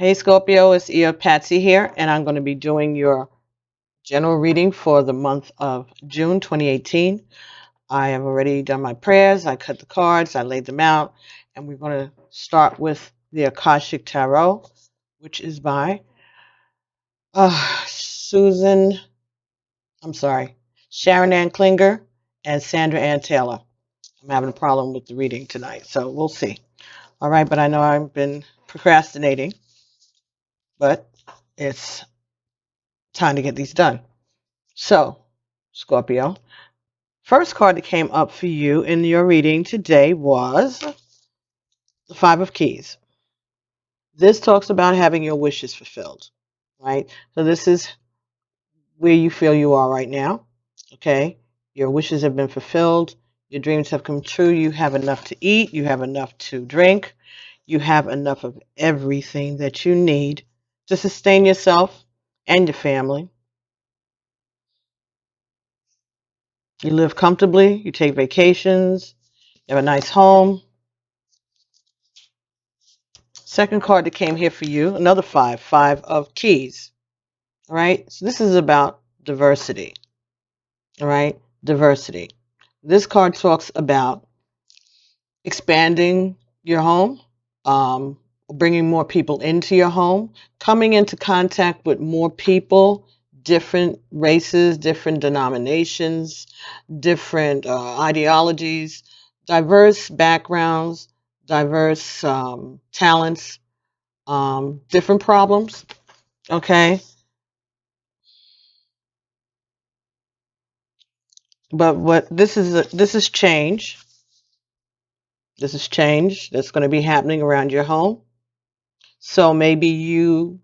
Hey Scorpio, it's Ea Patsy here, and I'm going to be doing your general reading for the month of June 2018. I have already done my prayers, I cut the cards, I laid them out, and we're going to start with the Akashic Tarot, which is by Susan, I'm sorry, Sharon Ann Klinger and Sandra Ann Taylor. I'm having a problem with the reading tonight, so we'll see. All right, but I know I've been procrastinating, but it's time to get these done. So, Scorpio, first card that came up for you in your reading today was the Five of Keys. This talks about having your wishes fulfilled, right? So this is where you feel you are right now, okay? Your wishes have been fulfilled. Your dreams have come true. You have enough to eat. You have enough to drink. You have enough of everything that you need to sustain yourself and your family. You live comfortably. You take vacations. You have a nice home. Second card that came here for you, another five of keys. All right, so this is about diversity. All right, diversity. This card talks about expanding your home, bringing more people into your home, coming into contact with more people, different races, different denominations, different ideologies, diverse backgrounds, diverse talents, different problems. Okay, but what this is change. This is change that's going to be happening around your home. So maybe you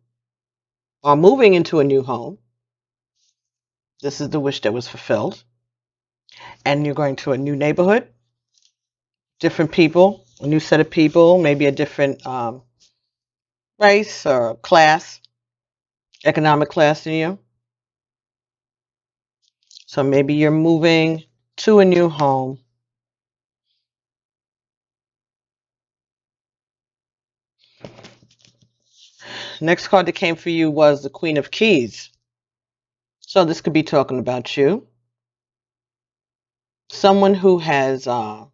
are moving into a new home. This is the wish that was fulfilled, and you're going to a new neighborhood, different people, a new set of people, maybe a different race or class, economic class than you. So maybe you're moving to a new home. Next card that came for you was the Queen of Keys. So this could be talking about you. Someone who has an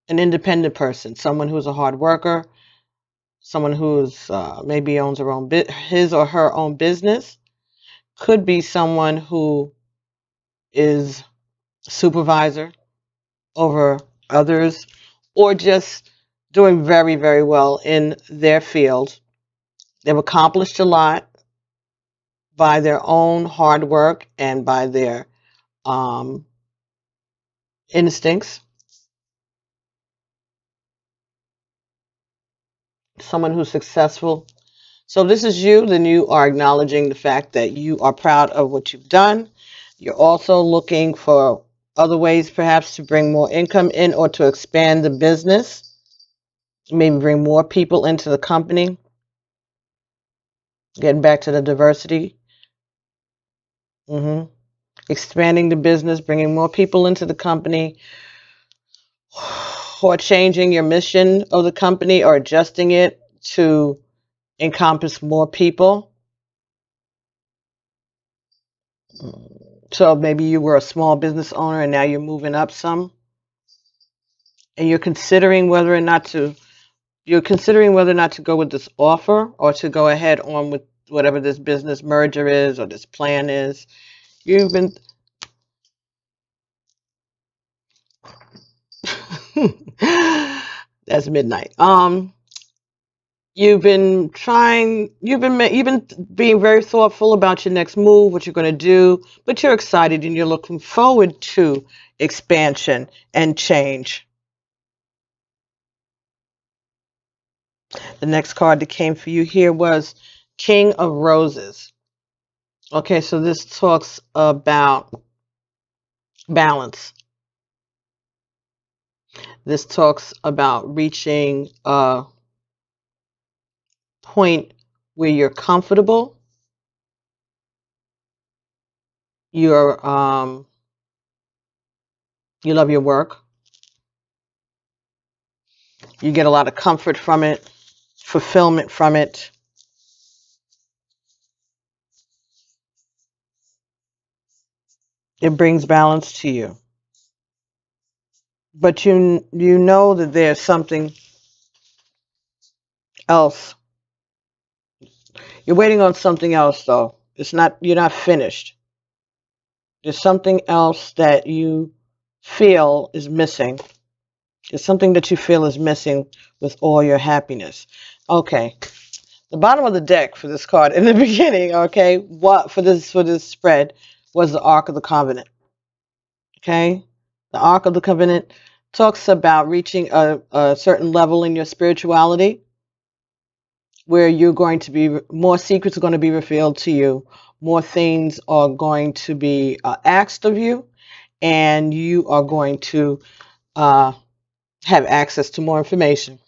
independent person, someone who's a hard worker, someone who's maybe owns her own his or her own business. Could be someone who is a supervisor over others, or just doing very, very well in their field. They've accomplished a lot by their own hard work and by their instincts. Someone who's successful. So this is you, then you are acknowledging the fact that you are proud of what you've done. You're also looking for other ways perhaps to bring more income in or to expand the business. Maybe bring more people into the company. Getting back to the diversity. Expanding the business, bringing more people into the company, or changing your mission of the company or adjusting it to encompass more people. So maybe you were a small business owner and now you're moving up some, and you're considering whether or not to go with this offer or to go ahead on with whatever this business merger is or this plan is. You've been that's midnight. You've been being very thoughtful about your next move, what you're going to do, but you're excited and you're looking forward to expansion and change. The next card that came for you here was King of Roses. Okay, so this talks about balance. This talks about reaching a point where you're comfortable. You love your work. You get a lot of comfort from it, fulfillment from it. It brings balance to you. But you know that there's something else. You're waiting on something else though. You're not finished. There's something else that you feel is missing. There's something that you feel is missing with all your happiness. Okay. The bottom of the deck for this card in the beginning, okay, what for this spread was the Ark of the Covenant. Okay? The Ark of the Covenant talks about reaching a certain level in your spirituality where you're going to be, more secrets are going to be revealed to you, more things are going to be asked of you, and you are going to have access to more information.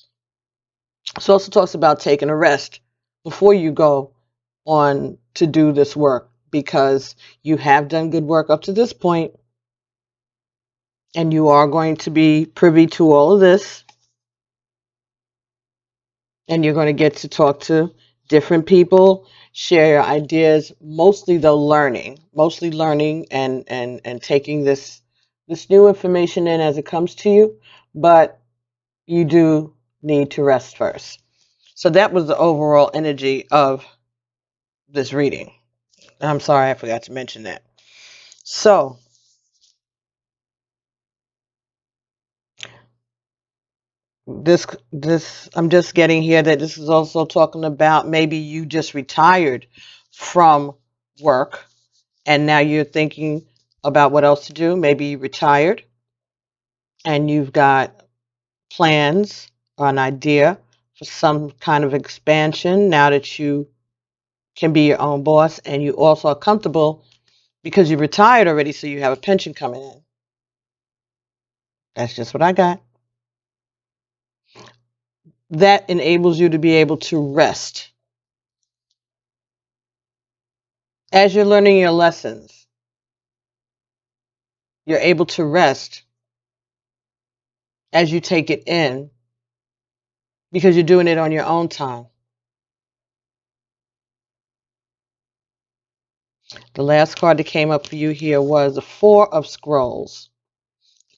It also talks about taking a rest before you go on to do this work, because you have done good work up to this point, and you are going to be privy to all of this, and you're going to get to talk to different people, share your ideas, mostly learning and taking this new information in as it comes to you, but you do need to rest first. So that was the overall energy of this reading. I'm sorry, I forgot to mention that. So this I'm just getting here that this is also talking about maybe you just retired from work and now you're thinking about what else to do. Maybe you retired and you've got plans or an idea for some kind of expansion now that you can be your own boss, and you also are comfortable because you retired already, so you have a pension coming in. That's just what I got. That enables you to be able to rest. As you're learning your lessons, you're able to rest as you take it in because you're doing it on your own time. The last card that came up for you here was the Four of Scrolls,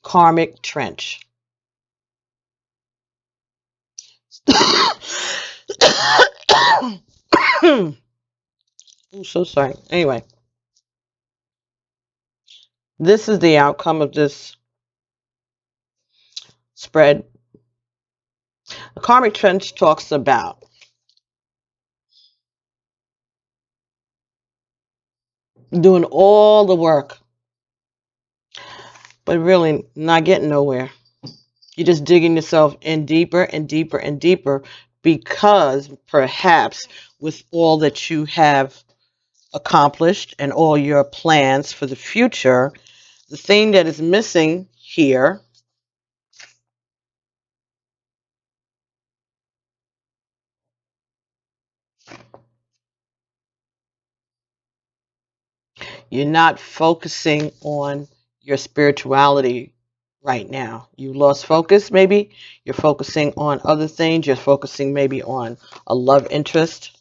Karmic Trench. I'm so sorry. Anyway, this is the outcome of this spread. The Karmic Trench talks about doing all the work, but really not getting nowhere. You're just digging yourself in deeper and deeper and deeper because perhaps with all that you have accomplished and all your plans for the future, the thing that is missing here you're not focusing on your spirituality right now. You lost focus, maybe. You're focusing on other things. You're focusing maybe on a love interest.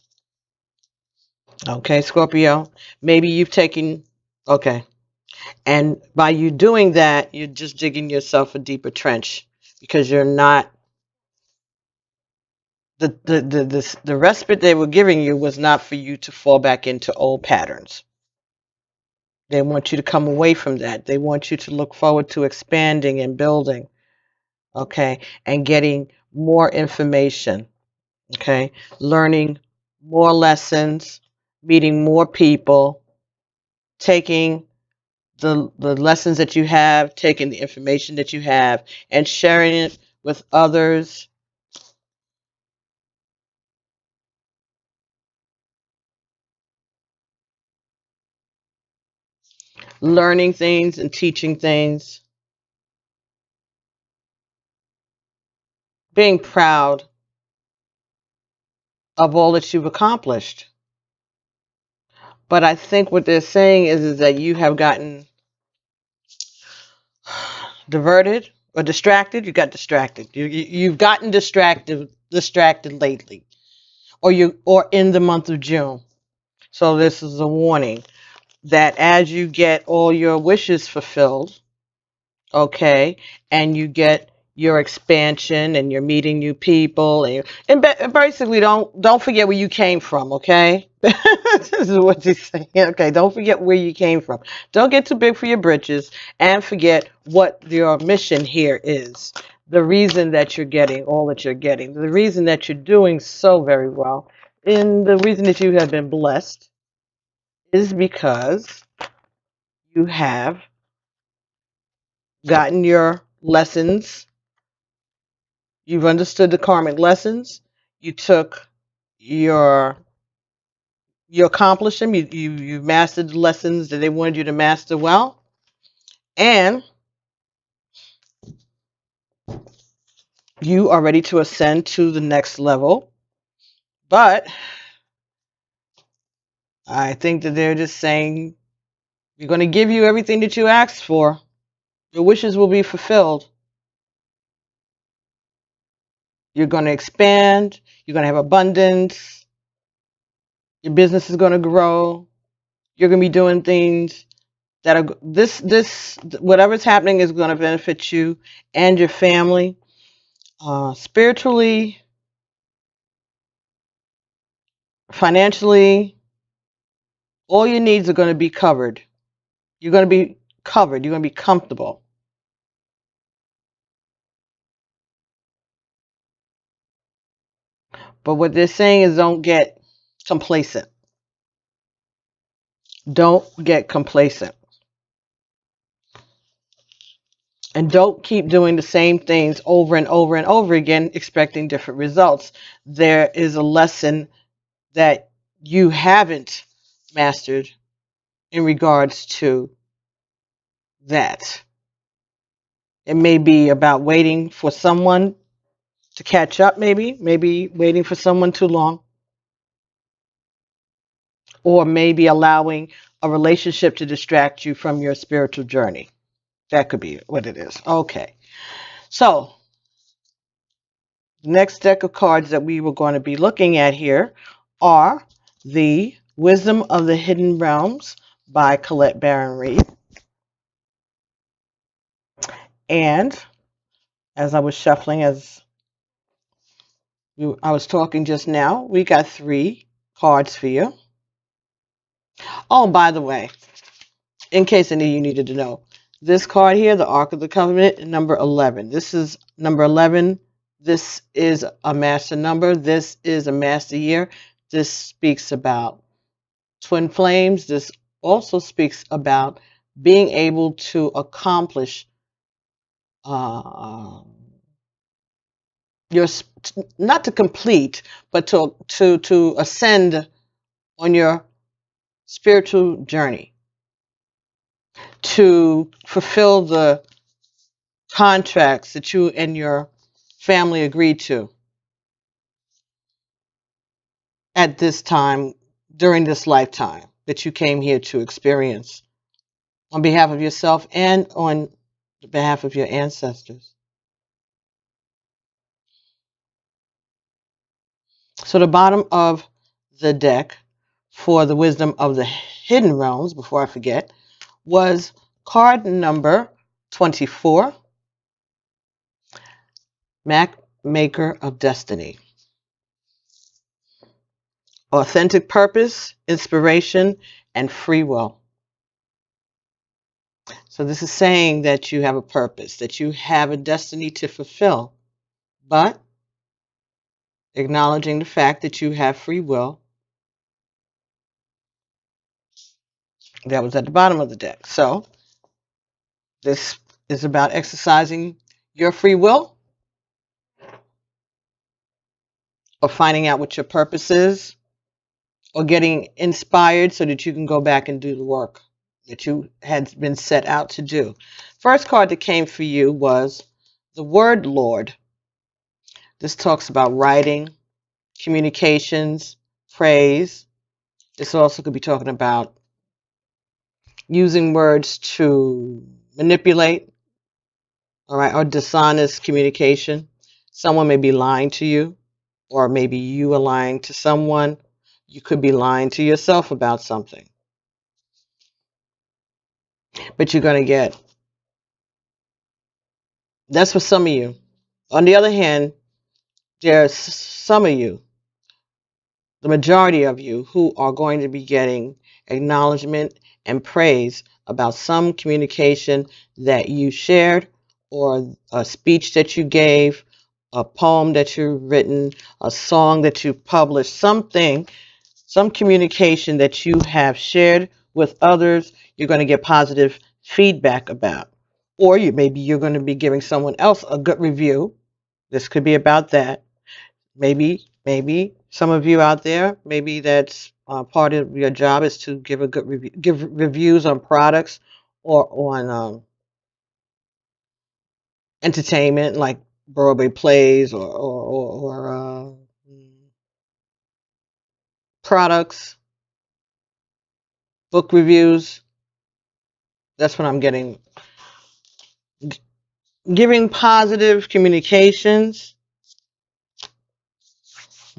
Okay, Scorpio. Maybe you've taken, okay. And by you doing that, you're just digging yourself a deeper trench because you're not, the respite they were giving you was not for you to fall back into old patterns. They want you to come away from that. They want you to look forward to expanding and building, okay, and getting more information, okay, learning more lessons, meeting more people, taking the lessons that you have, taking the information that you have, and sharing it with others. Learning things and teaching things. Being proud of all that you've accomplished. But I think what they're saying is that you have gotten diverted or distracted. You got distracted. You've gotten distracted lately. or in the month of June. So this is a warning that as you get all your wishes fulfilled, okay, and you get your expansion and you're meeting new people and basically don't forget where you came from, okay? This is what he's saying. Okay, don't forget where you came from. Don't get too big for your britches and forget what your mission here is. The reason that you're getting all that you're getting, the reason that you're doing so very well, and the reason that you have been blessed is because you have gotten your lessons. You've understood the karmic lessons. You took your you accomplished them. You mastered the lessons that they wanted you to master well, and you are ready to ascend to the next level. But I think that they're just saying we're going to give you everything that you asked for. Your wishes will be fulfilled. You're going to expand. You're going to have abundance. Your business is going to grow. You're going to be doing things that are whatever's happening is going to benefit you and your family. Spiritually, financially, all your needs are going to be covered. You're going to be covered. You're going to be comfortable. But what they're saying is don't get complacent. Don't get complacent. And don't keep doing the same things over and over and over again, expecting different results. There is a lesson that you haven't mastered in regards to that. It may be about waiting for someone to catch up, maybe waiting for someone too long, or maybe allowing a relationship to distract you from your spiritual journey. That could be what it is. Okay. So, the next deck of cards that we were going to be looking at here are the Wisdom of the Hidden Realms by Colette Baron Reed. And as I was shuffling, as I was talking just now, we got 3 cards for you. Oh, by the way, in case any of you needed to know, this card here, the Ark of the Covenant, number 11. This is number 11. This is a master number. This is a master year. This speaks about twin flames. This also speaks about being able to accomplish your, not to complete, but to ascend on your spiritual journey, to fulfill the contracts that you and your family agreed to at this time, during this lifetime that you came here to experience on behalf of yourself and on behalf of your ancestors. So the bottom of the deck for the Wisdom of the Hidden Realms, before I forget, was card number 24, Map Maker of Destiny. Authentic purpose, inspiration, and free will. So this is saying that you have a purpose, that you have a destiny to fulfill, but acknowledging the fact that you have free will. That was at the bottom of the deck. So this is about exercising your free will, or finding out what your purpose is, or getting inspired so that you can go back and do the work that you had been set out to do. First card that came for you was the Word Lord. This talks about writing, communications, praise. This also could be talking about using words to manipulate, all right, or dishonest communication. Someone may be lying to you. or maybe you are lying to someone. You could be lying to yourself about something, but you're going to get, that's for some of you. On the other hand, there's some of you, the majority of you, who are going to be getting acknowledgement and praise about some communication that you shared, or a speech that you gave, a poem that you've written, a song that you published, something, some communication that you have shared with others. You're going to get positive feedback about. Or maybe you're going to be giving someone else a good review. This could be about that. Maybe some of you out there, maybe that's part of your job, is to give a good review, give reviews on products or on entertainment, like Broadway plays, or products, book reviews. That's what I'm getting. Giving positive communications,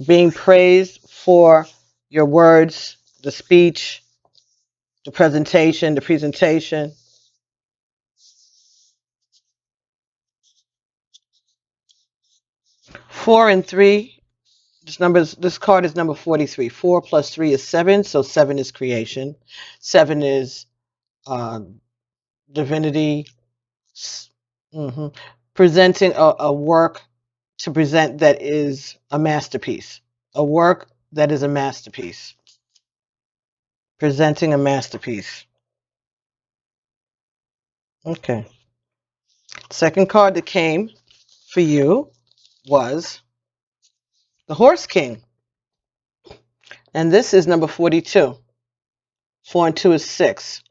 being praised for your words, the speech, the presentation. 4 and 3. This card is number 43. 4 plus 3 is 7, so 7 is creation. 7 is uh, divinity. hmm Presenting a work to present that is a masterpiece. A work that is a masterpiece. Presenting a masterpiece. Okay. Second card that came for you was the Horse King. And this is number 42. 4 and 2 is 6.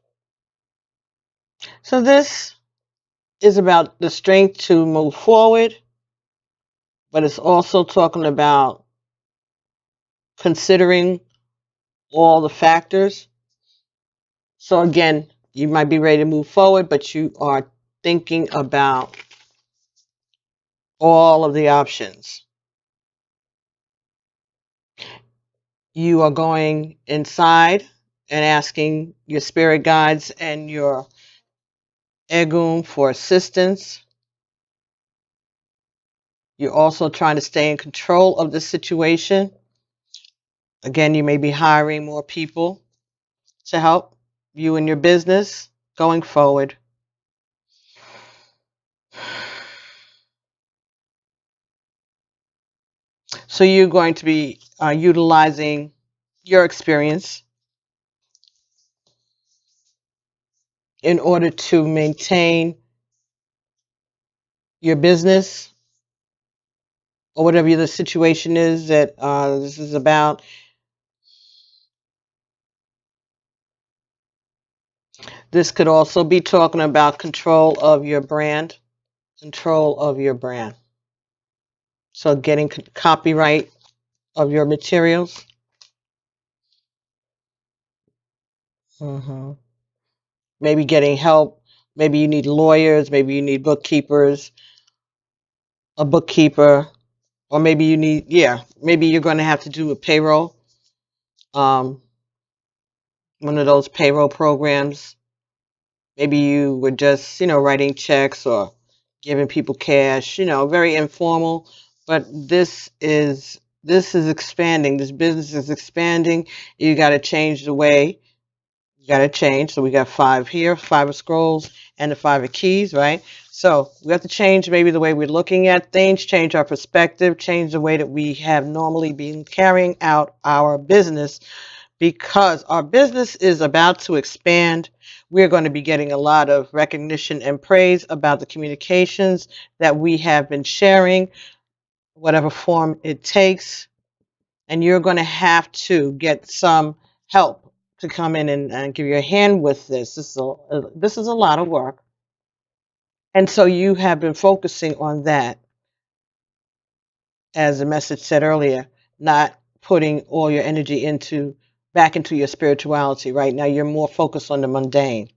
So this is about the strength to move forward, but it's also talking about considering all the factors. So again, you might be ready to move forward, but you are thinking about all of the options. You are going inside and asking your spirit guides and your Egum for assistance. You're also trying to stay in control of the situation. Again, you may be hiring more people to help you in your business going forward. So you're going to be utilizing your experience in order to maintain your business, or whatever the situation is that this is about. This could also be talking about control of your brand. Control of your brand. So getting copyright of your materials. hmm Maybe getting help. Maybe you need lawyers. Maybe you need bookkeepers, a bookkeeper, or maybe you need, maybe you're going to have to do a payroll, one of those payroll programs. Maybe you were just, writing checks or giving people cash, very informal. But this is expanding. This business is expanding. You got to change the way. You got to change. So we got 5 here, 5 of scrolls, and the 5 of keys, right? So we have to change maybe the way we're looking at things, change our perspective, change the way that we have normally been carrying out our business, because our business is about to expand. We're going to be getting a lot of recognition and praise about the communications that we have been sharing, whatever form it takes. And you're going to have to get some help to come in and give you a hand with this. This is a lot of work. And so you have been focusing on that, as the message said earlier, not putting all your energy back into your spirituality. Right now, you're more focused on the mundane.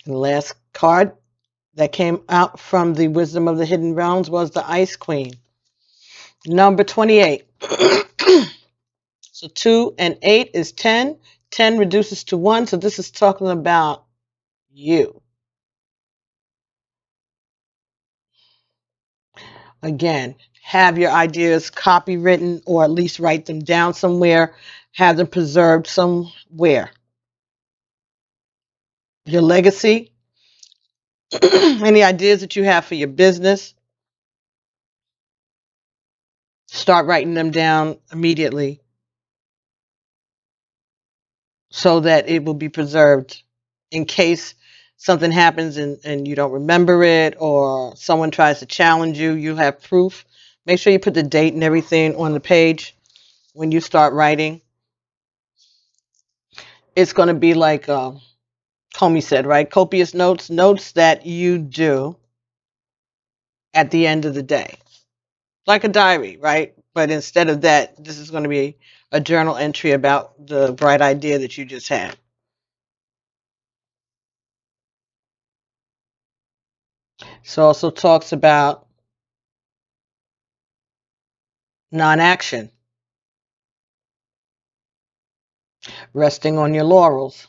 And the last card that came out from the Wisdom of the Hidden Realms was the Ice Queen. Number 28. So 2 and 8 is 10. 10 reduces to 1. So this is talking about you. Again, have your ideas copywritten or at least write them down somewhere. Have them preserved somewhere. Your legacy. Any ideas that you have for your business. Start writing them down immediately so that it will be preserved in case something happens and you don't remember it, or someone tries to challenge you. You have proof. Make sure you put the date and everything on the page when you start writing. It's going to be like Comey said, right? Copious notes, notes that you do at the end of the day. Like a diary, right? But instead of that, this is going to be a journal entry about the bright idea that you just had. So also talks about non-action, resting on your laurels,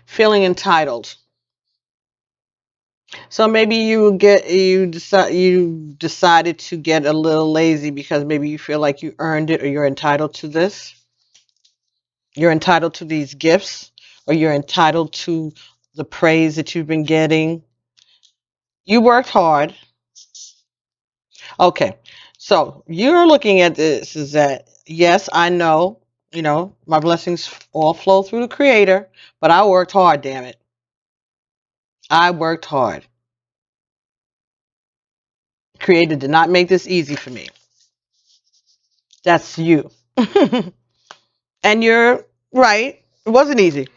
feeling entitled. So maybe you decided to get a little lazy because maybe you feel like you earned it, or you're entitled to this. You're entitled to these gifts, or you're entitled to the praise that you've been getting. You worked hard. Okay. So you're looking at this is that, yes, I know, my blessings all flow through the Creator, but I worked hard, damn it. I worked hard. Creator did not make this easy for me. That's you. And you're right. It wasn't easy.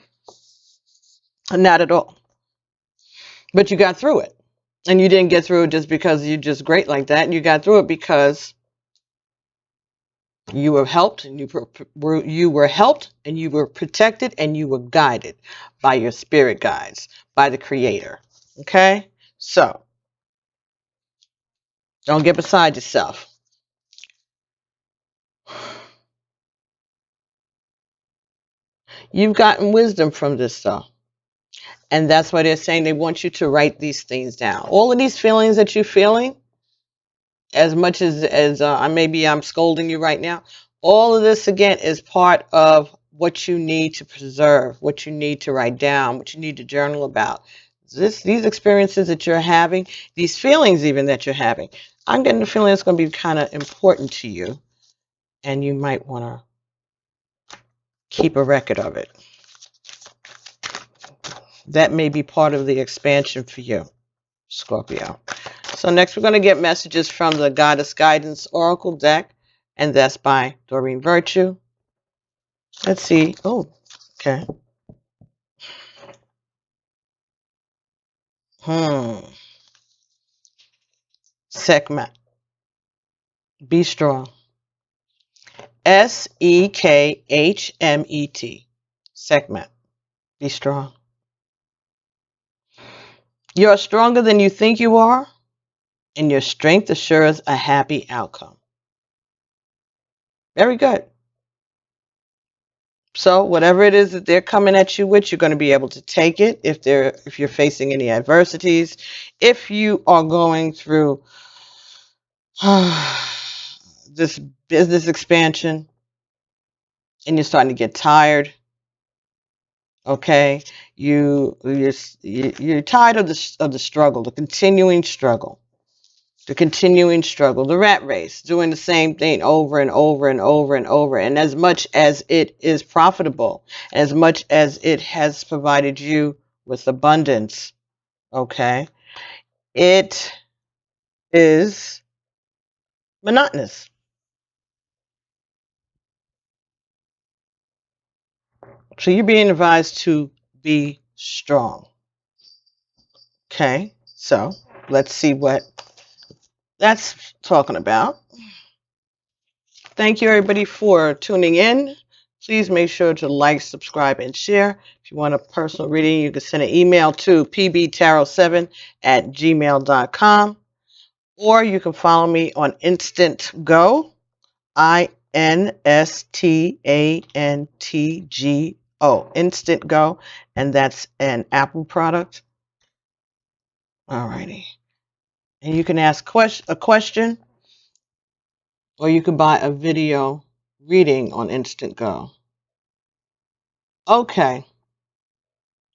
Not at all. But you got through it. And you didn't get through it just because you're just great like that. You got through it because you were helped, and you were helped, and you were protected, and you were guided by your spirit guides, by the Creator. Okay? So, don't get beside yourself. You've gotten wisdom from this, though. And that's why they're saying they want you to write these things down. All of these feelings that you're feeling, as much as maybe I'm scolding you right now, all of this, again, is part of what you need to preserve, what you need to write down, what you need to journal about. These experiences that you're having, these feelings even that you're having, I'm getting the feeling it's going to be kind of important to you, and you might want to keep a record of it. That may be part of the expansion for you, Scorpio. So next we're going to get messages from the Goddess Guidance Oracle deck, and that's by Doreen Virtue. Let's see. Oh, okay. Sekhmet. Be strong. Sekhmet. Sekhmet. Be strong. You are stronger than you think you are, and your strength assures a happy outcome. Very good. So whatever it is that they're coming at you with, you're going to be able to take it if you're facing any adversities, if you are going through this business expansion and you're starting to get tired. Okay, you're tired of the struggle, the continuing struggle. The rat race, doing the same thing over and over and over and over. And as much as it is profitable, as much as it has provided you with abundance, okay, it is monotonous. So you're being advised to be strong. Okay, so let's see what that's talking about. Thank you, everybody, for tuning in. Please make sure to like, subscribe, and share. If you want a personal reading, you can send an email to pbtarot7@gmail.com, or you can follow me on Instant Go, INSTANTGO, Instant Go, and that's an Apple product. Alrighty. And you can ask a question, or you can buy a video reading on Instant Go. Okay.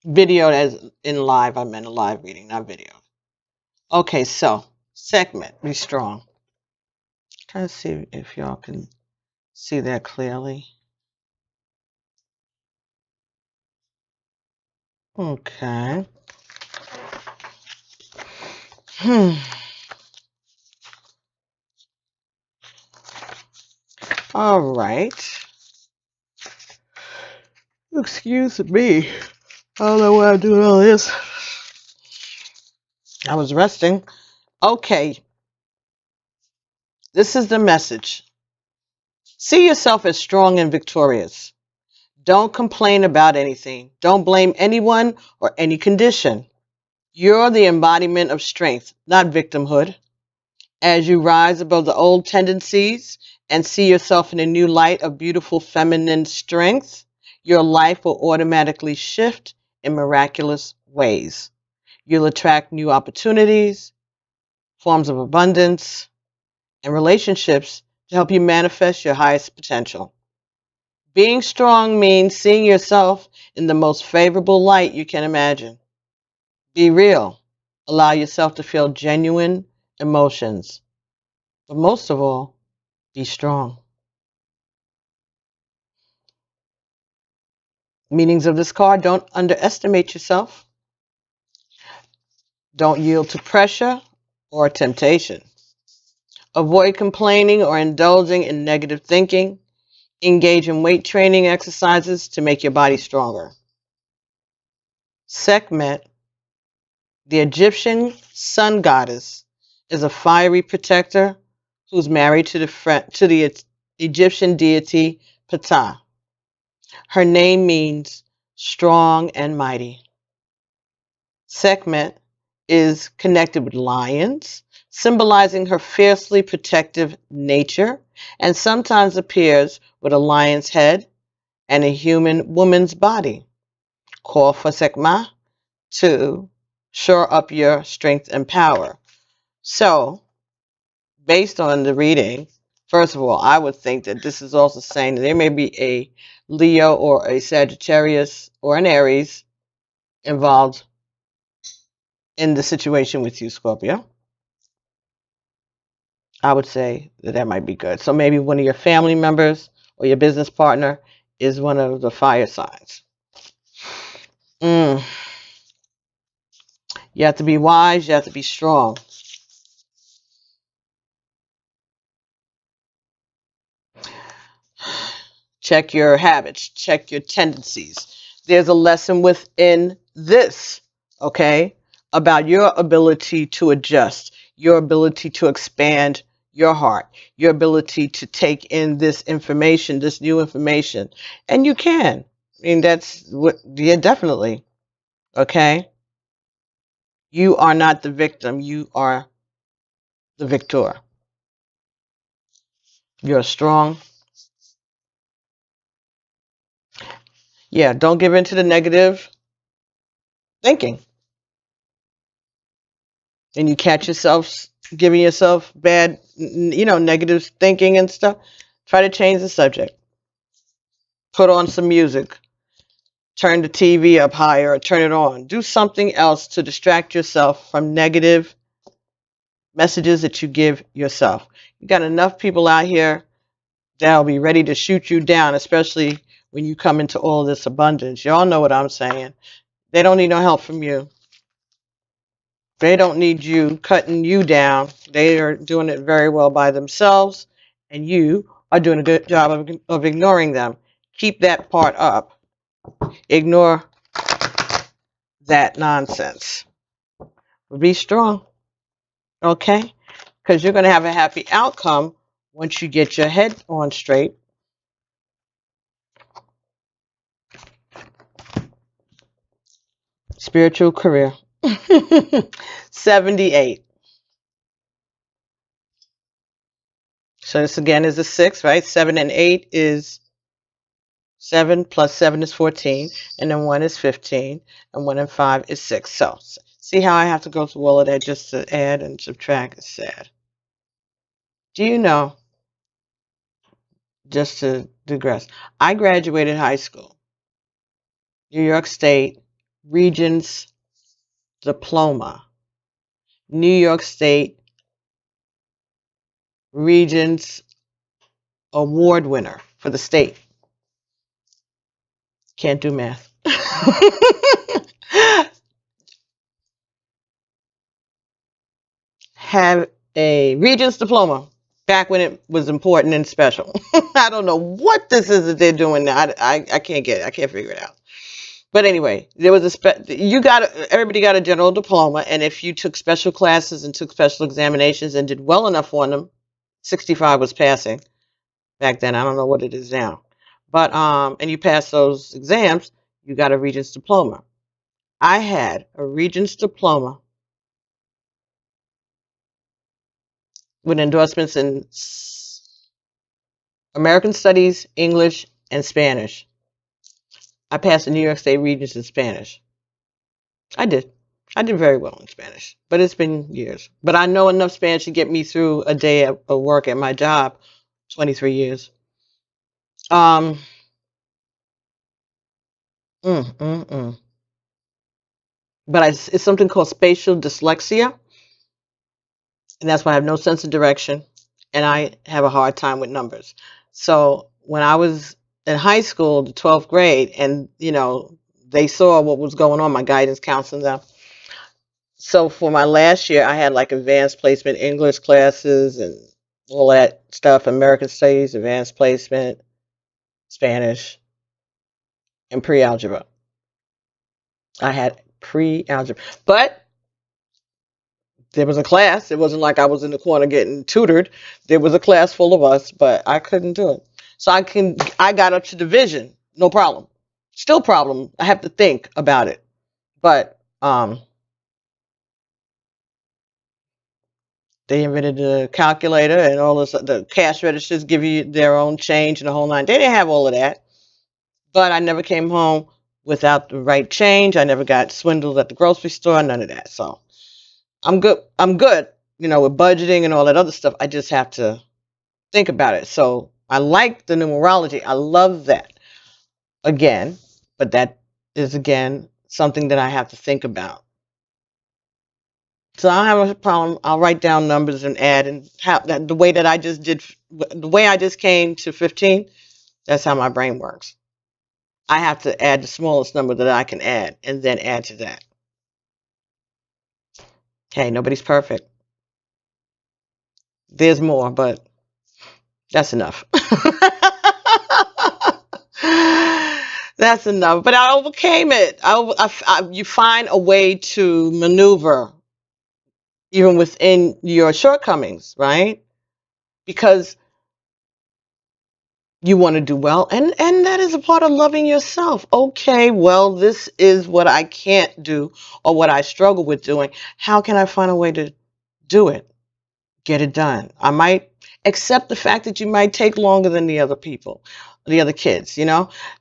Video as in live, I meant a live reading, not video. Okay, so segment, be strong. Trying to see if y'all can see that clearly. Okay. All right. Excuse me. I don't know why I'm doing all this. I was resting. Okay. This is the message. See yourself as strong and victorious. Don't complain about anything. Don't blame anyone or any condition. You're the embodiment of strength, not victimhood. As you rise above the old tendencies and see yourself in a new light of beautiful feminine strength, your life will automatically shift in miraculous ways. You'll attract new opportunities, forms of abundance, and relationships to help you manifest your highest potential. Being strong means seeing yourself in the most favorable light you can imagine. Be real. Allow yourself to feel genuine emotions. But most of all, be strong. Meanings of this card: don't underestimate yourself. Don't yield to pressure or temptation. Avoid complaining or indulging in negative thinking. Engage in weight training exercises to make your body stronger. Sekhmet, the Egyptian sun goddess, is a fiery protector who's married to the Egyptian deity Ptah. Her name means strong and mighty. Sekhmet is connected with lions, symbolizing her fiercely protective nature, and sometimes appears with a lion's head and a human woman's body. Call for Sekhmet to shore up your strength and power. So, based on the reading, first of all, I would think that this is also saying that there may be a Leo or a Sagittarius or an Aries involved in the situation with you, Scorpio. I would say that that might be good. So maybe one of your family members or your business partner is one of the fire signs. You have to be wise. You have to be strong. Check your habits. Check your tendencies. There's a lesson within this, okay, about your ability to adjust, your ability to expand your heart, your ability to take in this information, this new information. And you can. I mean, that's what, yeah, definitely. Okay? You are not the victim. You are the victor. You're strong. Yeah, don't give in to the negative thinking. And you catch yourself giving yourself bad, negative thinking and stuff. Try to change the subject. Put on some music. Turn the TV up higher or turn it on. Do something else to distract yourself from negative messages that you give yourself. You got enough people out here that'll be ready to shoot you down, especially when you come into all this abundance. Y'all know what I'm saying. They don't need no help from you. They don't need you cutting you down. They are doing it very well by themselves, and you are doing a good job of ignoring them. Keep that part up. Ignore that nonsense. Be strong, okay? Because you're going to have a happy outcome once you get your head on straight. Spiritual career. 78. So this again is a 6, right? 7 and 8 is 7 plus 7 is 14, and then 1 is 15, and 1 and 5 is 6. So see how I have to go through all of that just to add and subtract? It's sad. Do you know, just to digress, I graduated high school, New York State, Regents Diploma, New York State Regents Award winner for the state. Can't do math. Have a Regents Diploma back when it was important and special. I don't know what this is that they're doing now. I can't get it. I can't figure it out. But anyway, there was everybody got a general diploma, and if you took special classes and took special examinations and did well enough on them, 65 was passing back then. I don't know what it is now. But and you passed those exams, you got a Regents Diploma. I had a Regents Diploma with endorsements in American Studies, English, and Spanish. I passed the New York State Regents in Spanish. I did. I did very well in Spanish, but it's been years. But I know enough Spanish to get me through a day of work at my job, 23 years. Um, mm, mm, mm. But it's something called spatial dyslexia, and that's why I have no sense of direction, and I have a hard time with numbers. So when I was in high school, the 12th grade, and they saw what was going on, my guidance counseling them. So for my last year, I had like advanced placement English classes and all that stuff, American Studies, advanced placement, Spanish, and pre-algebra. I had pre-algebra, but there was a class. It wasn't like I was in the corner getting tutored. There was a class full of us, but I couldn't do it. So I got up to division, no problem. Still problem. I have to think about it, but they invented the calculator and all this. The cash registers give you their own change and the whole nine. They didn't have all of that, but I never came home without the right change. I never got swindled at the grocery store. None of that. So I'm good. I'm good. With budgeting and all that other stuff. I just have to think about it. So I like the numerology. I love that. Again, but that is again something that I have to think about. So I don't have a problem. I'll write down numbers and add, and the way that I just did, the way I just came to 15. That's how my brain works. I have to add the smallest number that I can add, and then add to that. Hey, nobody's perfect. There's more, but that's enough. That's enough. But I overcame it. You find a way to maneuver even within your shortcomings, right? Because you want to do well, and that is a part of loving yourself. Okay, well, this is what I can't do or what I struggle with doing. How can I find a way to do it? Get it done. I might accept the fact that you might take longer than the other people, the other kids,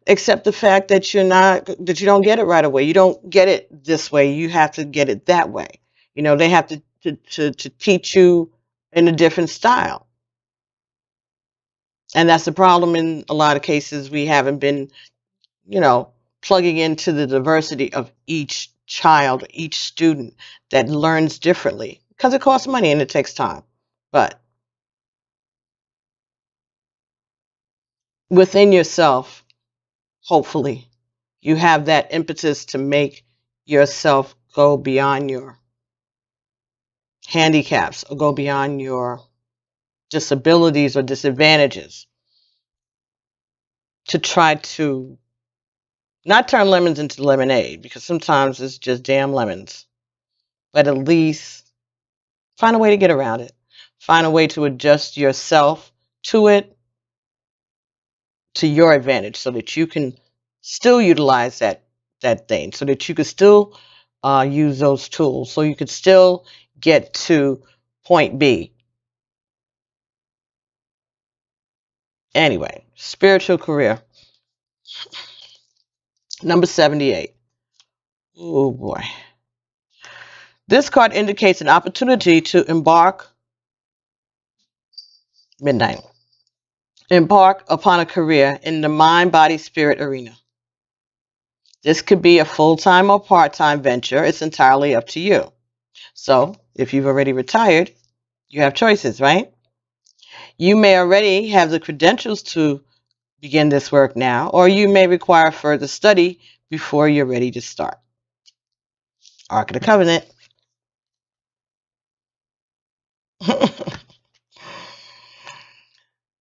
accept the fact that you don't get it right away. You don't get it this way. You have to get it that way. They have to teach you in a different style. And that's the problem in a lot of cases. We haven't been, plugging into the diversity of each child, each student that learns differently, because it costs money and it takes time. But within yourself, hopefully, you have that impetus to make yourself go beyond your handicaps or go beyond your disabilities or disadvantages, to try to not turn lemons into lemonade, because sometimes it's just damn lemons, but at least find a way to get around it. Find a way to adjust yourself to it, to your advantage, so that you can still utilize that that thing so that you could still use those tools, so you could still get to point B. Anyway, spiritual career. Number 78. Oh boy. This card indicates an opportunity to embark upon a career in the mind, body, spirit arena. This could be a full-time or part-time venture. It's entirely up to you. So, if you've already retired, you have choices, right? You may already have the credentials to begin this work now, or you may require further study before you're ready to start. Ark of the Covenant.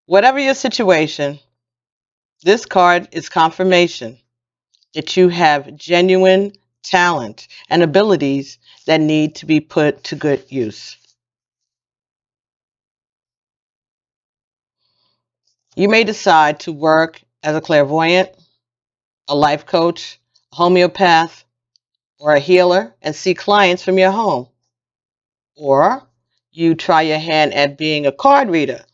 Whatever your situation, this card is confirmation that you have genuine talent and abilities that need to be put to good use. You may decide to work as a clairvoyant, a life coach, a homeopath, or a healer and see clients from your home. Or you try your hand at being a card reader,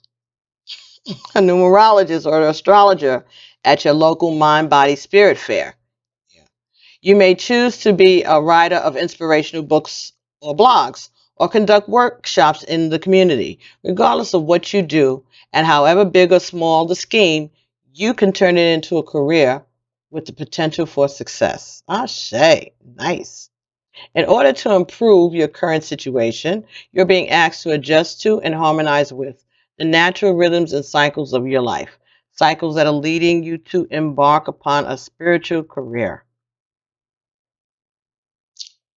a numerologist, or an astrologer at your local mind, body, spirit fair. You may choose to be a writer of inspirational books or blogs, or conduct workshops in the community. Regardless of what you do, and however big or small the scheme, you can turn it into a career with the potential for success. Ashe, nice. In order to improve your current situation, you're being asked to adjust to and harmonize with the natural rhythms and cycles of your life, cycles that are leading you to embark upon a spiritual career.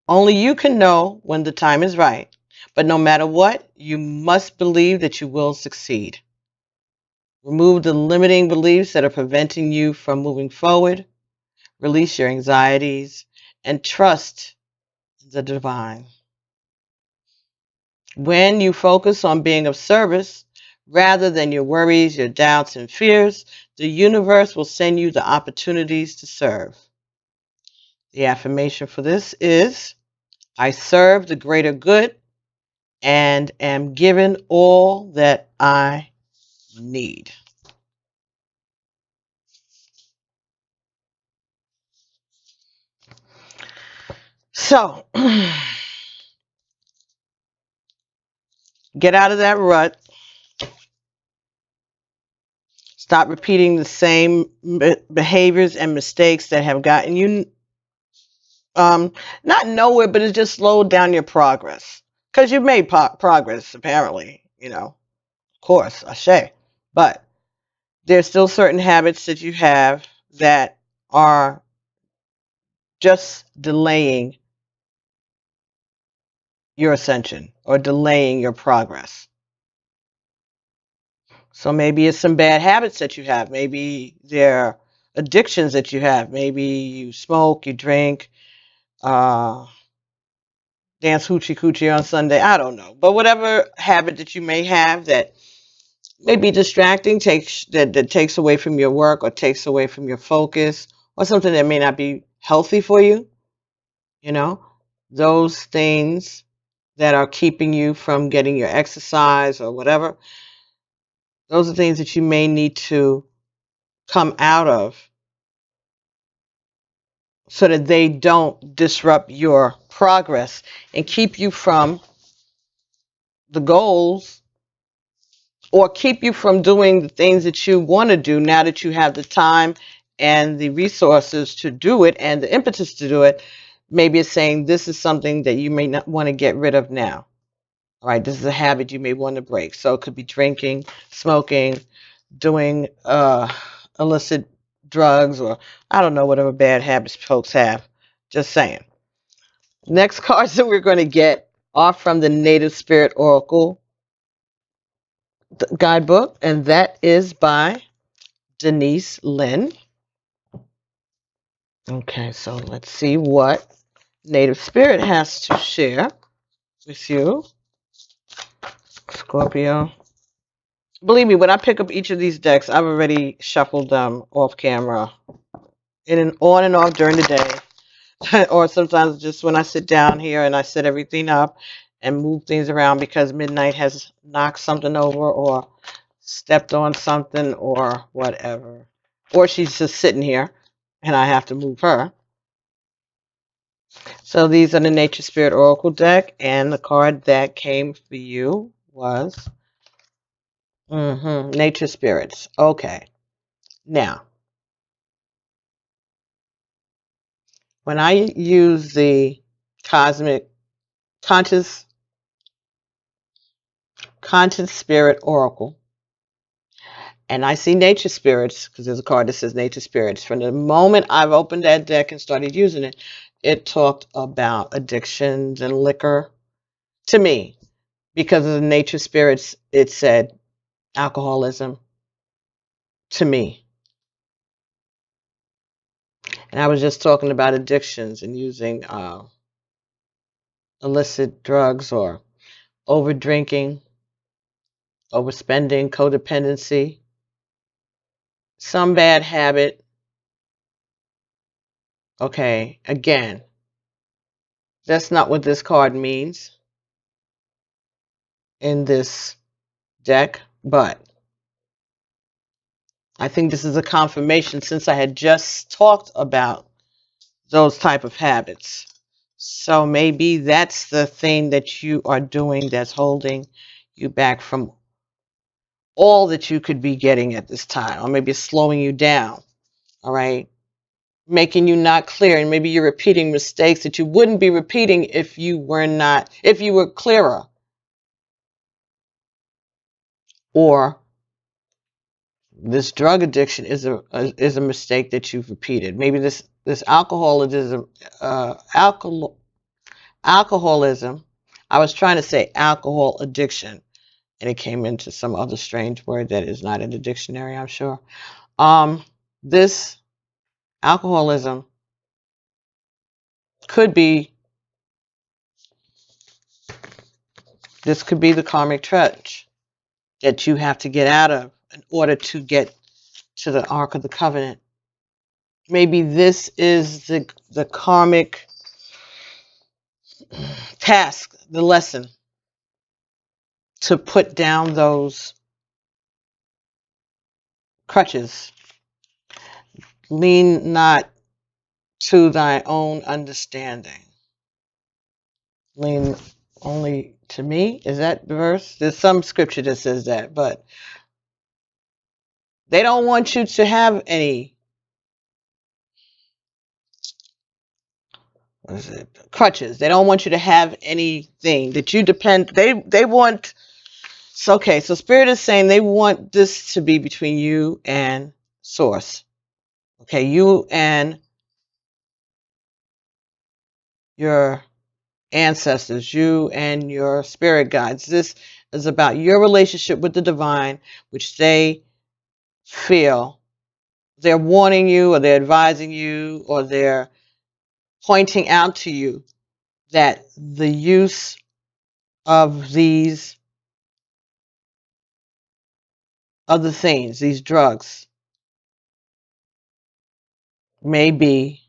Only you can know when the time is right, but no matter what, you must believe that you will succeed. Remove the limiting beliefs that are preventing you from moving forward. Release your anxieties and trust the divine. When you focus on being of service rather than your worries, your doubts, and fears, the universe will send you the opportunities to serve. The affirmation for this is, I serve the greater good and am given all that I need. So, get out of that rut. Stop repeating the same behaviors and mistakes that have gotten you not nowhere, but it's just slowed down your progress. Because you've made progress, apparently, of course, ashe. But there's still certain habits that you have that are just delaying your ascension or delaying your progress. So maybe it's some bad habits that you have. Maybe they're addictions that you have. Maybe you smoke, you drink, dance hoochie coochie on Sunday. I don't know. But whatever habit that you may have that may be distracting, that takes away from your work or takes away from your focus, or something that may not be healthy for you, those things that are keeping you from getting your exercise or whatever, those are things that you may need to come out of so that they don't disrupt your progress and keep you from the goals or keep you from doing the things that you want to do now that you have the time and the resources to do it and the impetus to do it. Maybe it's saying this is something that you may not want to get rid of now. All right, this is a habit you may want to break. So it could be drinking, smoking, doing illicit drugs, or I don't know, whatever bad habits folks have. Just saying. Next cards that we're going to get are from the Native Spirit Oracle guidebook, and that is by Denise Lynn. Okay, so let's see what Native Spirit has to share with you. Scorpio. Believe me, when I pick up each of these decks, I've already shuffled them off camera, on and off during the day. or sometimes just when I sit down here and I set everything up and move things around because Midnight has knocked something over or stepped on something or whatever. Or she's just sitting here and I have to move her. So these are the Nature Spirit Oracle deck, and the card that came for you was Nature Spirits. Okay. Now, when I use the Cosmic Conscious Spirit Oracle, and I see Nature Spirits, because there's a card that says Nature Spirits. From the moment I've opened that deck and started using it, it talked about addictions and liquor to me. Because of the Nature Spirits, it said alcoholism to me. And I was just talking about addictions and using illicit drugs or over drinking, overspending, codependency, some bad habit. Okay, again, that's not what this card means in this deck, but I think this is a confirmation since I had just talked about those type of habits. So maybe that's the thing that you are doing that's holding you back from all that you could be getting at this time, or maybe it's slowing you down, all right? Making you not clear, and maybe you're repeating mistakes that you wouldn't be repeating if you were clearer. Or this drug addiction is a mistake that you've repeated. Maybe this alcoholism, alcoholism. I was trying to say alcohol addiction, and it came into some other strange word that is not in the dictionary, I'm sure. This alcoholism could be, this could be the karmic trudge that you have to get out of in order to get to the Ark of the Covenant. Maybe this is the karmic task, the lesson, to put down those crutches. Lean not to thy own understanding. Lean only to me. Is that the verse? There's some scripture that says that, but they don't want you to have any, what is it, crutches. They don't want you to have anything that you depend. They want. So, okay, so Spirit is saying they want this to be between you and Source. Okay, you and your ancestors, you and your spirit guides. This is about your relationship with the divine, which they feel they're warning you, or they're advising you, or they're pointing out to you that the use of these other things, these drugs, may be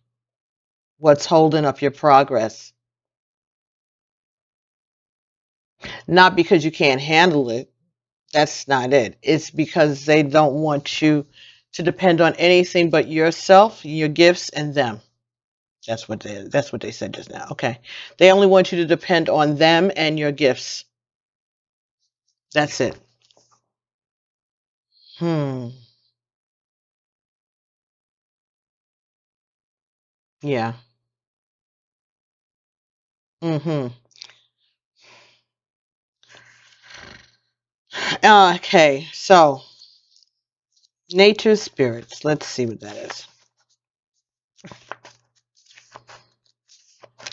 what's holding up your progress. Not because you can't handle it. That's not it. It's because they don't want you to depend on anything but yourself, your gifts, and them. That's what they said just now. Okay. They only want you to depend on them and your gifts. That's it. Yeah. Okay. So, nature spirits. Let's see what that is.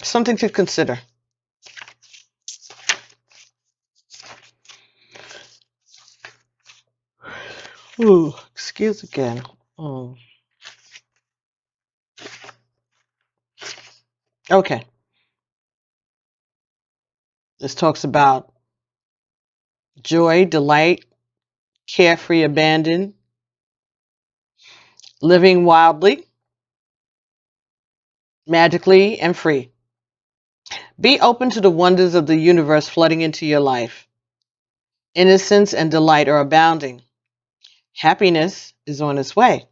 Something to consider. Ooh, excuse again. Okay. This talks about joy, delight, carefree abandon, living wildly, magically and free. Be open to the wonders of the universe flooding into your life. Innocence and delight are abounding. Happiness is on its way.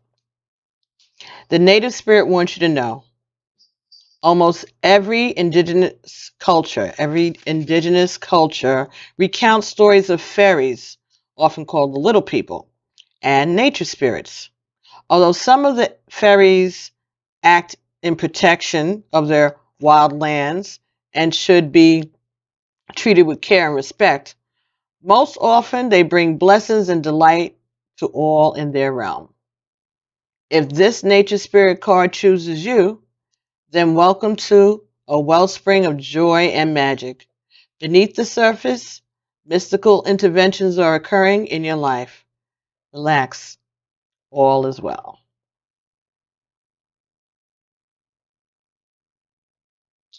The native spirit wants you to know almost every indigenous culture recounts stories of fairies, often called the little people, and nature spirits. Although some of the fairies act in protection of their wild lands and should be treated with care and respect, most often they bring blessings and delight to all in their realm. If this nature spirit card chooses you, then welcome to a wellspring of joy and magic. Beneath the surface, mystical interventions are occurring in your life. Relax, all is well.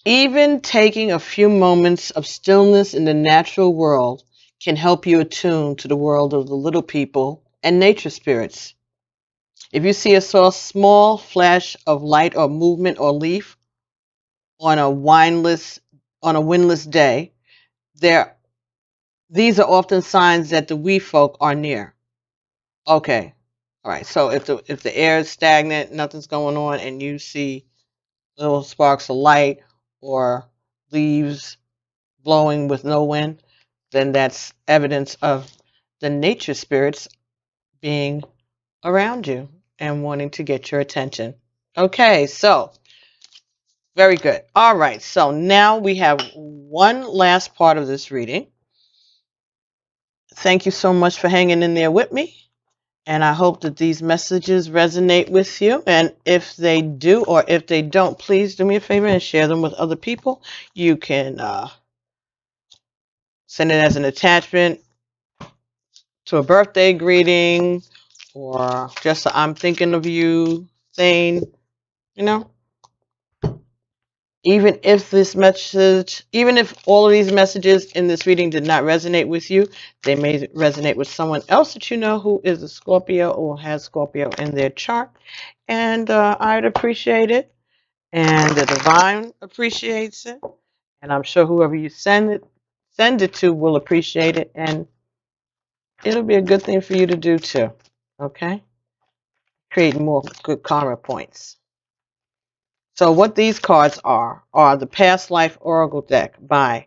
Even taking a few moments of stillness in the natural world can help you attune to the world of the little people and nature spirits. If you see a small flash of light or movement or leaf on a windless day, these are often signs that the wee folk are near. Okay. All right. So if the air is stagnant, nothing's going on, and you see little sparks of light or leaves blowing with no wind, then that's evidence of the nature spirits being around you and wanting to get your attention. Okay, so very good. All right, so now we have one last part of this reading. Thank you so much for hanging in there with me. And I hope that these messages resonate with you. And if they do, or if they don't, please do me a favor and share them with other people. You can send it as an attachment to a birthday greeting or just a I'm thinking of you thing, you know. Even if all of these messages in this reading did not resonate with you, they may resonate with someone else that you know who is a Scorpio or has Scorpio in their chart. And I'd appreciate it. And the divine appreciates it. And I'm sure whoever you send it to will appreciate it. And it'll be a good thing for you to do too. Okay? Create more good karma points. So what these cards are the Past Life Oracle deck by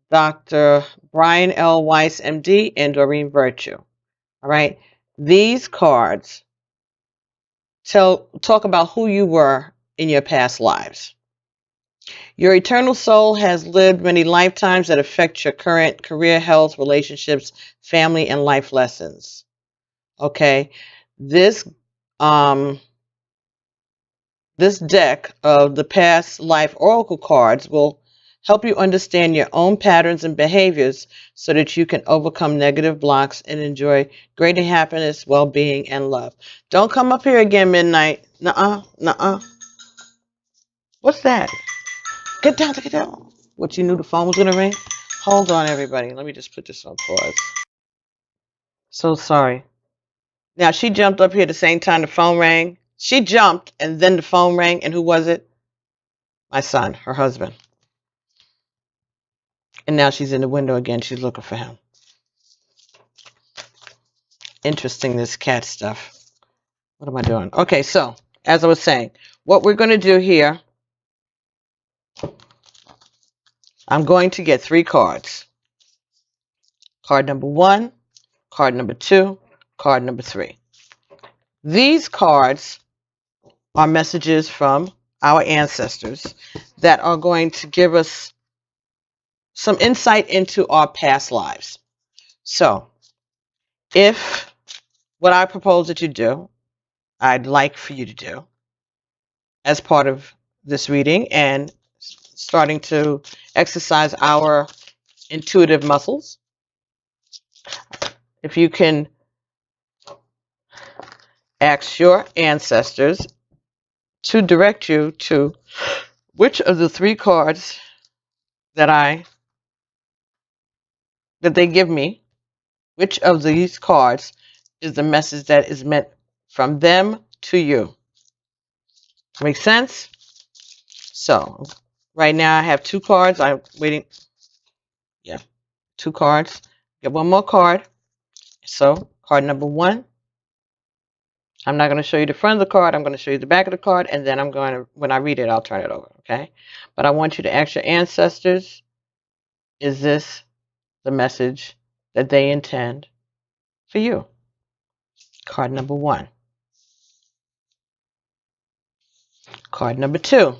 Dr. Brian L. Weiss, MD, and Doreen Virtue. All right. These cards talk about who you were in your past lives. Your eternal soul has lived many lifetimes that affect your current career, health, relationships, family, and life lessons. Okay. This deck of the Past Life Oracle cards will help you understand your own patterns and behaviors so that you can overcome negative blocks and enjoy greater happiness, well-being, and love. Don't come up here again, Midnight. Nuh-uh. What's that? Get down. What, you knew the phone was going to ring? Hold on, everybody. Let me just put this on pause. So sorry. Now, she jumped up here at the same time the phone rang. She jumped, and then the phone rang. And who was it? My son, her husband. And now she's in the window again. She's looking for him. Interesting, this cat stuff. What am I doing? Okay, so, as I was saying, what we're going to do here, I'm going to get 3 cards. Card number 1, card number 2, card number 3. These cards are messages from our ancestors that are going to give us some insight into our past lives. So, if what I propose that you do, I'd like for you to do as part of this reading and starting to exercise our intuitive muscles, if you can ask your ancestors to direct you to which of the 3 cards that they give me, which of these cards is the message that is meant from them to you. Make sense? So right now I have 2 cards. I'm waiting. Yeah, 2 cards. Get one more card. So card number 1. I'm not going to show you the front of the card. I'm going to show you the back of the card, and then I'm going to, when I read it, I'll turn it over. Okay. But I want you to ask your ancestors, is this the message that they intend for you? Card number 1. Card number 2.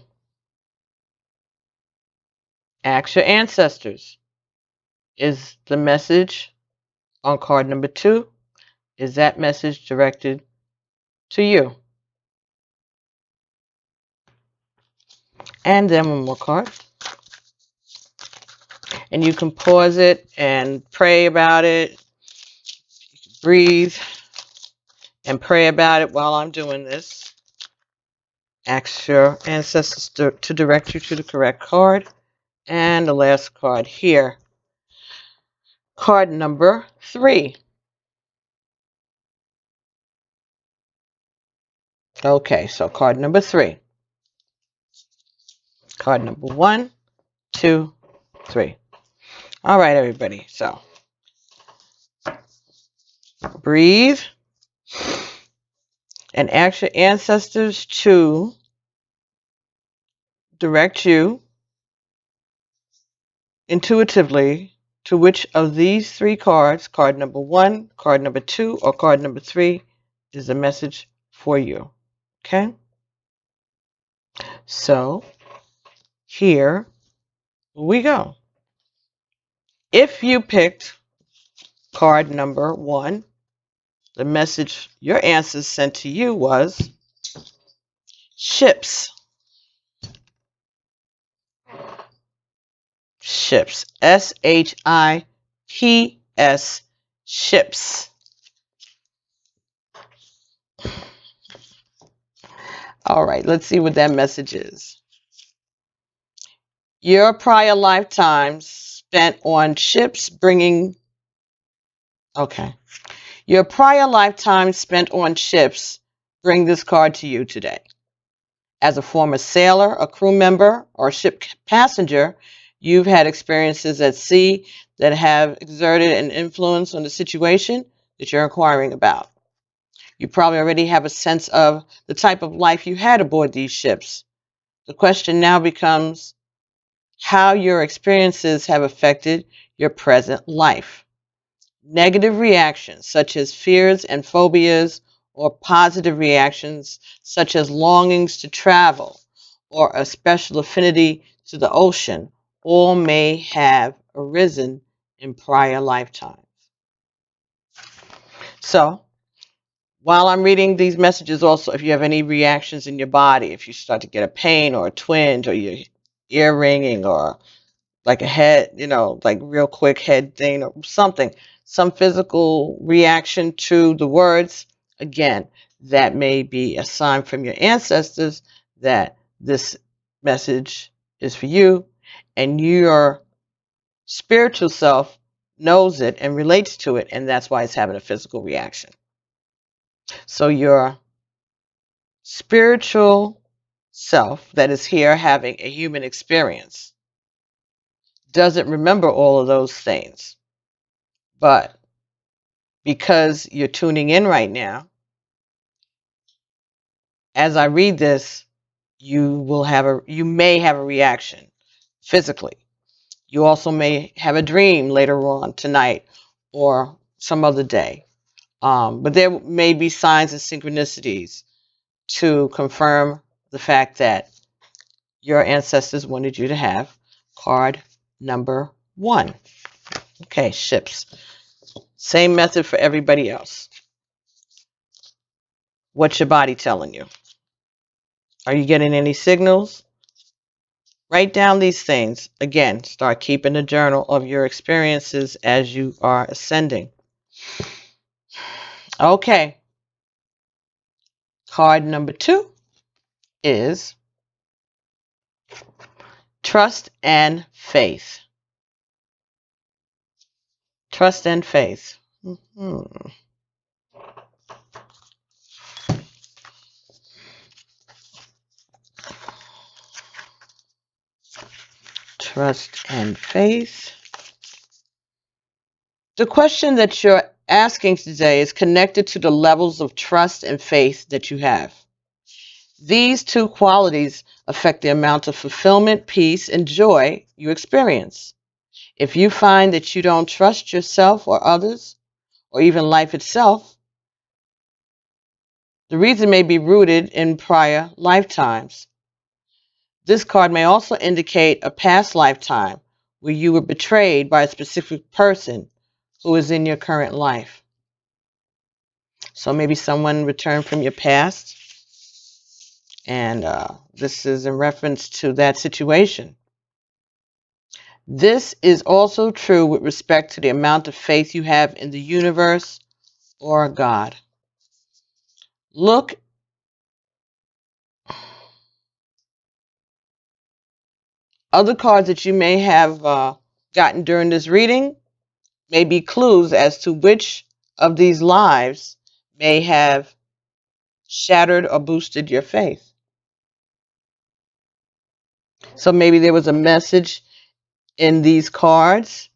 Ask your ancestors, is the message on card number 2, is that message directed to you? And then one more card. And you can pause it and pray about it. Breathe and pray about it while I'm doing this. Ask your ancestors to direct you to the correct card. And the last card here. Card number 3. Okay, so card number 3. Card number 1, 2, 3. All right, everybody. So breathe and ask your ancestors to direct you intuitively to which of these 3 cards, card number 1, card number 2, or card number 3, is the message for you. Okay? So here we go. If you picked card number 1, the message your ancestors sent to you was ships. Ships. S-H-I-P-S. Ships. All right, let's see what that message is. Your prior lifetimes spent on ships bringing... Okay. Your prior lifetime spent on ships bring this card to you today. As a former sailor, a crew member, or ship passenger, you've had experiences at sea that have exerted an influence on the situation that you're inquiring about. You probably already have a sense of the type of life you had aboard these ships. The question now becomes how your experiences have affected your present life. Negative reactions such as fears and phobias, or positive reactions such as longings to travel or a special affinity to the ocean, all may have arisen in prior lifetimes. So, while I'm reading these messages, also, if you have any reactions in your body, if you start to get a pain or a twinge or your ear ringing or like a head, like real quick head thing or something, some physical reaction to the words, again, that may be a sign from your ancestors that this message is for you, and your spiritual self knows it and relates to it, and that's why it's having a physical reaction. So your spiritual self that is here having a human experience doesn't remember all of those things. But because you're tuning in right now, as I read this, you may have a reaction physically. You also may have a dream later on tonight or some other day. But there may be signs and synchronicities to confirm the fact that your ancestors wanted you to have card number 1. Okay, ships. Same method for everybody else. What's your body telling you? Are you getting any signals? Write down these things. Again, start keeping a journal of your experiences as you are ascending. Okay. Card number 2 is trust and faith. Trust and faith. trust and faith. The question that you're asking today is connected to the levels of trust and faith that you have. These two qualities affect the amount of fulfillment, peace, and joy you experience. If you find that you don't trust yourself or others, or even life itself, the reason may be rooted in prior lifetimes. This card may also indicate a past lifetime where you were betrayed by a specific person who is in your current life. So maybe someone returned from your past, and this is in reference to that situation. This is also true with respect to the amount of faith you have in the universe or God. Look, other cards that you may have gotten during this reading may be clues as to which of these lives may have shattered or boosted your faith. So maybe there was a message in these cards.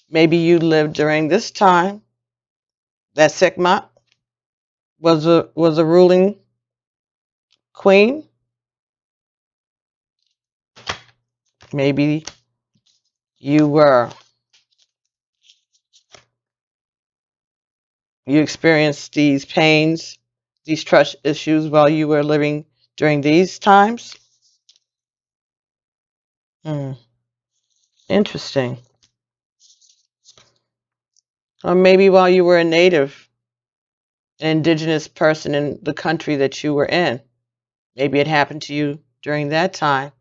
Maybe you lived during this time that Sekhmet was a ruling queen. Maybe you experienced these pains, these trust issues while you were living during these times. Interesting. Or maybe while you were a native, an indigenous person in the country that you were in. Maybe it happened to you during that time.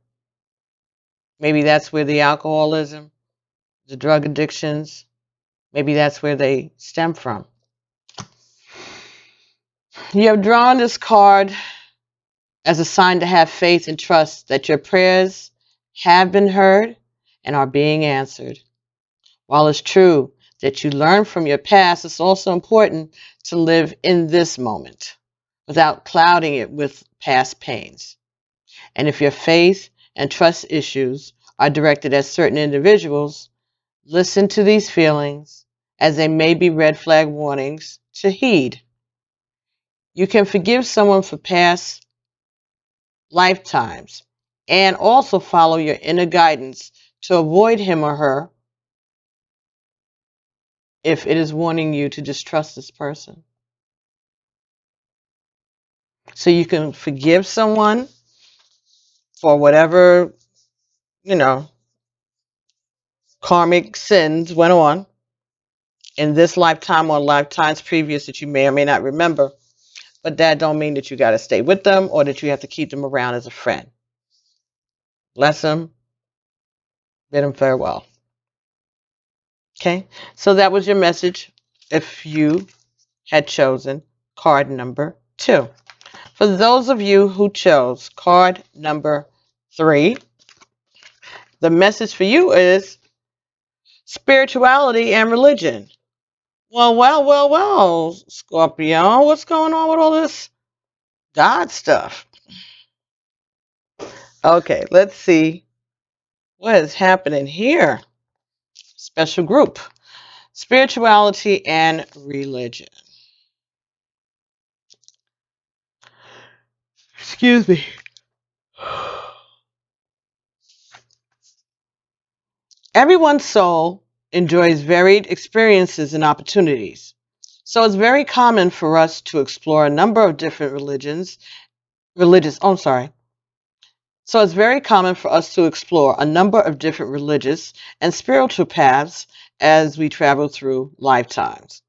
Maybe that's where the alcoholism, the drug addictions, maybe that's where they stem from. You have drawn this card as a sign to have faith and trust that your prayers have been heard and are being answered. While it's true that you learn from your past, it's also important to live in this moment without clouding it with past pains. And if your faith and trust issues are directed at certain individuals, listen to these feelings as they may be red flag warnings to heed. You can forgive someone for past lifetimes and also follow your inner guidance to avoid him or her if it is warning you to distrust this person. So you can forgive someone for whatever, karmic sins went on in this lifetime or lifetimes previous that you may or may not remember. But that don't mean that you got to stay with them or that you have to keep them around as a friend. Bless them. Bid them farewell. Okay, so that was your message if you had chosen card number 2. For those of you who chose card number 3, the message for you is spirituality and religion. Well, Scorpio, what's going on with all this God stuff? Okay, let's see what is happening here. Special group, spirituality and religion. Excuse me. Everyone's soul enjoys varied experiences and opportunities. So it's very common for us to explore a number of different So it's very common for us to explore a number of different religious and spiritual paths as we travel through lifetimes.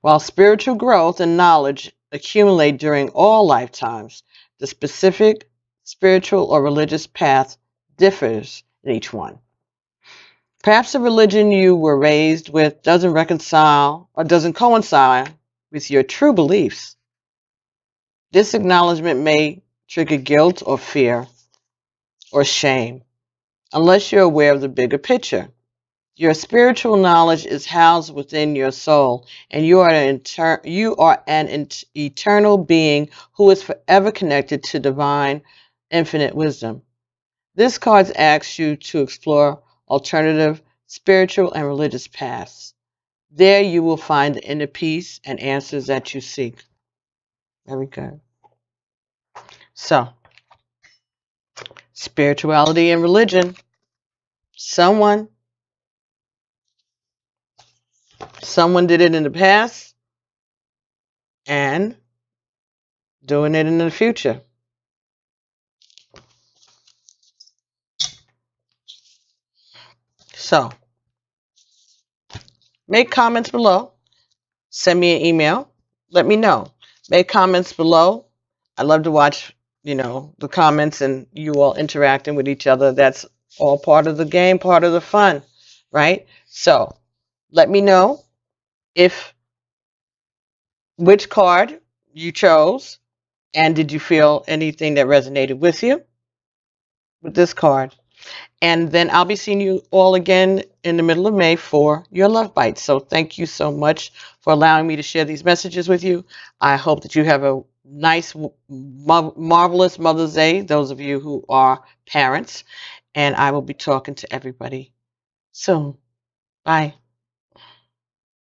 While spiritual growth and knowledge accumulate during all lifetimes, the specific spiritual or religious path differs in each one. Perhaps the religion you were raised with doesn't reconcile or doesn't coincide with your true beliefs. This acknowledgement may trigger guilt or fear or shame, unless you're aware of the bigger picture. Your spiritual knowledge is housed within your soul, and you are an eternal being who is forever connected to divine, infinite wisdom. This card asks you to explore alternative spiritual and religious paths. There you will find the inner peace and answers that you seek. Very good. So, spirituality and religion. Someone did it in the past and doing it in the future. So, make comments below. Send me an email. Let me know. Make comments below. I love to watch, the comments and you all interacting with each other. That's all part of the game, part of the fun, right? So, let me know which card you chose, and did you feel anything that resonated with you with this card? And then I'll be seeing you all again in the middle of May for your Love Bites. So thank you so much for allowing me to share these messages with you. I hope that you have a nice, marvelous Mother's Day, those of you who are parents. And I will be talking to everybody soon. Bye.